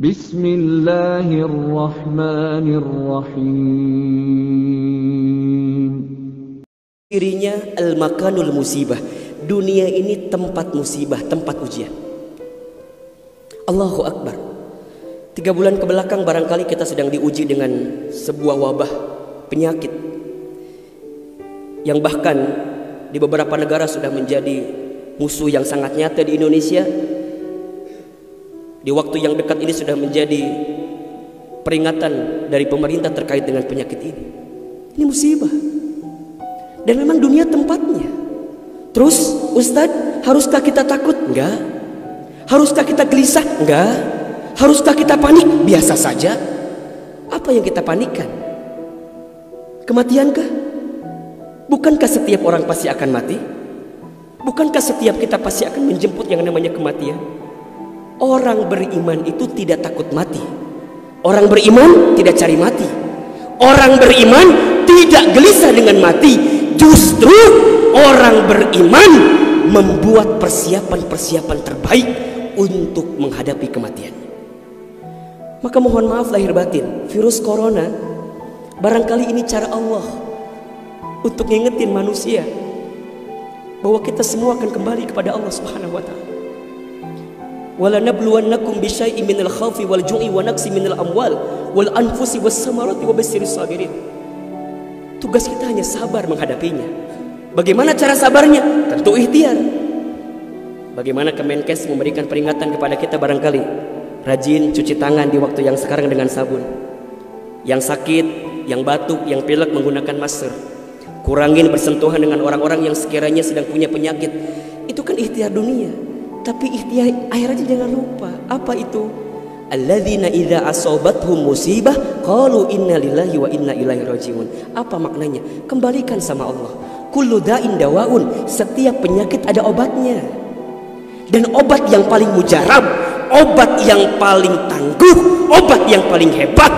Bismillahirrahmanirrahim. Dirinya al-makanul musibah. Dunia ini tempat musibah, tempat ujian. Allahu Akbar. 3 bulan kebelakang barangkali kita sedang diuji dengan sebuah wabah penyakit yang bahkan di beberapa negara sudah menjadi musuh yang sangat nyata. Di Indonesia di waktu yang dekat ini sudah menjadi peringatan dari pemerintah terkait dengan penyakit ini. Ini musibah. Dan memang dunia tempatnya. Terus Ustadz, haruskah kita takut? Enggak. Haruskah kita gelisah? Enggak. Haruskah kita panik? Biasa saja. Apa yang kita panikkan? Kematiankah? Bukankah setiap orang pasti akan mati? Bukankah setiap kita pasti akan menjemput yang namanya kematian? Orang beriman itu tidak takut mati. Orang beriman tidak cari mati. Orang beriman tidak gelisah dengan mati. Justru orang beriman membuat persiapan-persiapan terbaik untuk menghadapi kematian. Maka mohon maaf lahir batin, virus corona barangkali ini cara Allah untuk ngingetin manusia bahwa kita semua akan kembali kepada Allah Subhanahu wa taala. Wala nabluwannakum bisyai'in minal khaufi wal ju'i wa naqsi minal amwal wal anfusi was samarati wa basyirus sabirin. Tugas kita hanya sabar menghadapinya. Bagaimana cara sabarnya? Tentu ikhtiar. Bagaimana Kemenkes memberikan peringatan kepada kita barangkali? Rajin cuci tangan di waktu yang sekarang dengan sabun. Yang sakit, yang batuk, yang pilek menggunakan masker. Kurangin bersentuhan dengan orang-orang yang sekiranya sedang punya penyakit. Itu kan ikhtiar dunia. Tapi ikhtiar akhiratnya jangan lupa. Apa itu? Alladzina idza asobathum musibah qalu inna lillahi wa inna ilaihi rajiun. Apa maknanya? Kembalikan sama Allah. Kullu da'in dawaun. Setiap penyakit ada obatnya. Dan obat yang paling mujarab, obat yang paling tangguh, obat yang paling hebat,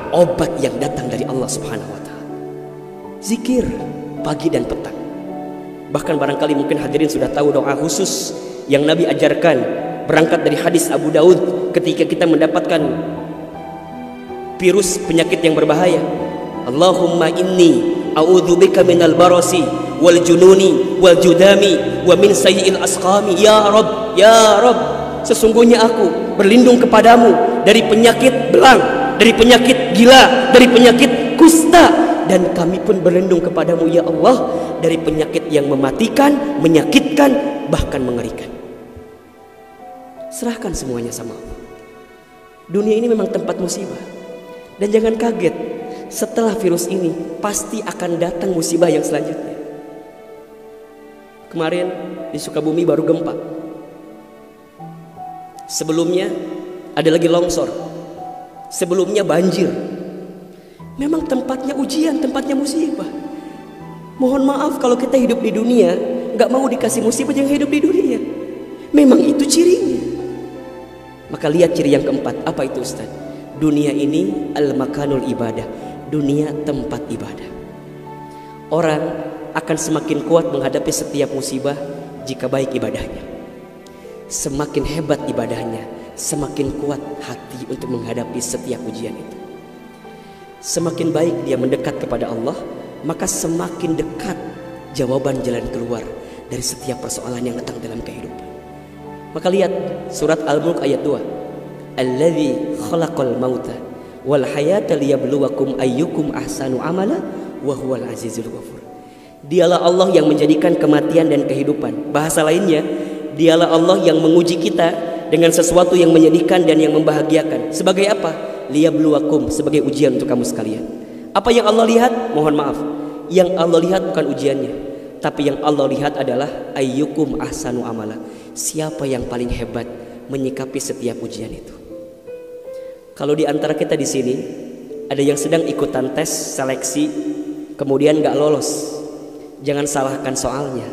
obat yang datang dari Allah Subhanahu wa taala. Zikir pagi dan petang. Bahkan barangkali mungkin hadirin sudah tahu doa khusus yang Nabi ajarkan berangkat dari hadis Abu Daud ketika kita mendapatkan virus penyakit yang berbahaya. Allahumma inni a'udzubika minal barasi wal jununi wal judami wa min sayyi'il asqami. Ya Rabb, ya Rabb, sesungguhnya aku berlindung kepadamu dari penyakit belang, dari penyakit gila, dari penyakit kusta. Dan kami pun berlindung kepadamu ya Allah dari penyakit yang mematikan, menyakitkan, bahkan mengerikan. Serahkan semuanya sama Allah. Dunia ini memang tempat musibah. Dan jangan kaget, setelah virus ini pasti akan datang musibah yang selanjutnya. Kemarin di Sukabumi baru gempa. Sebelumnya ada lagi longsor. Sebelumnya banjir. Memang tempatnya ujian, tempatnya musibah. Mohon maaf kalau kita hidup di dunia gak mau dikasih musibah, jangan hidup di dunia. Memang itu cirinya. Maka lihat ciri yang keempat. Apa itu Ustaz? Dunia ini al-makanul ibadah. Dunia tempat ibadah. Orang akan semakin kuat menghadapi setiap musibah jika baik ibadahnya. Semakin hebat ibadahnya, semakin kuat hati untuk menghadapi setiap ujian itu. Semakin baik dia mendekat kepada Allah, maka semakin dekat jawaban jalan keluar dari setiap persoalan yang datang dalam kehidupan. Maka lihat surat Al-Mulk ayat 2. Alladzi khalaqal mauta wal hayata liyabluwakum ayyukum ahsanu amala wa huwal azizul ghafur. Dialah Allah yang menjadikan kematian dan kehidupan. Bahasa lainnya, dialah Allah yang menguji kita dengan sesuatu yang menyedihkan dan yang membahagiakan. Sebagai apa? Liyabluwakum, sebagai ujian untuk kamu sekalian. Apa yang Allah lihat? Mohon maaf, yang Allah lihat bukan ujiannya, tapi yang Allah lihat adalah ayyukum ahsanu amala. Siapa yang paling hebat menyikapi setiap ujian itu. Kalau di antara kita di sini ada yang sedang ikutan tes seleksi kemudian gak lolos, jangan salahkan soalnya,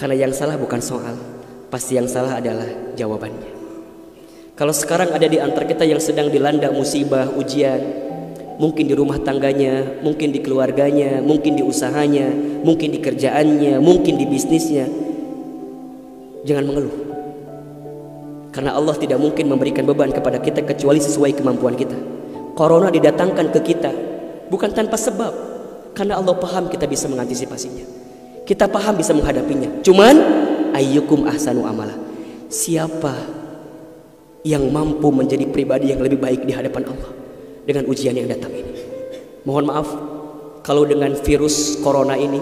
karena yang salah bukan soal, pasti yang salah adalah jawabannya. Kalau sekarang ada di antara kita yang sedang dilanda musibah, ujian, mungkin di rumah tangganya, mungkin di keluarganya, mungkin di usahanya, mungkin di kerjaannya, mungkin di bisnisnya, jangan mengeluh. Karena Allah tidak mungkin memberikan beban kepada kita kecuali sesuai kemampuan kita. Corona didatangkan ke kita bukan tanpa sebab, karena Allah paham kita bisa mengantisipasinya, kita paham bisa menghadapinya. Cuman ayyukum ahsanu amala, siapa yang mampu menjadi pribadi yang lebih baik di hadapan Allah dengan ujian yang datang ini. Mohon maaf kalau dengan virus corona ini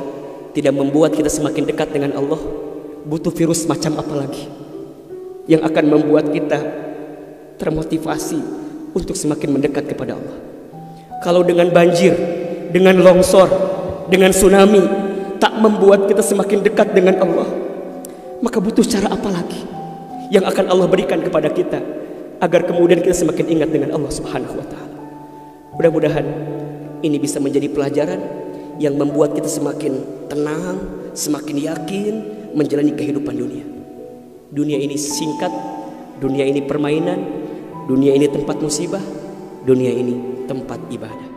tidak membuat kita semakin dekat dengan Allah. Butuh virus macam apa lagi yang akan membuat kita termotivasi untuk semakin mendekat kepada Allah? Kalau dengan banjir, dengan longsor, dengan tsunami tak membuat kita semakin dekat dengan Allah, maka butuh cara apa lagi yang akan Allah berikan kepada kita agar kemudian kita semakin ingat dengan Allah Subhanahu wa taala. Mudah-mudahan ini bisa menjadi pelajaran yang membuat kita semakin tenang, semakin yakin menjalani kehidupan dunia. Dunia ini singkat, dunia ini permainan, dunia ini tempat musibah, dunia ini tempat ibadah.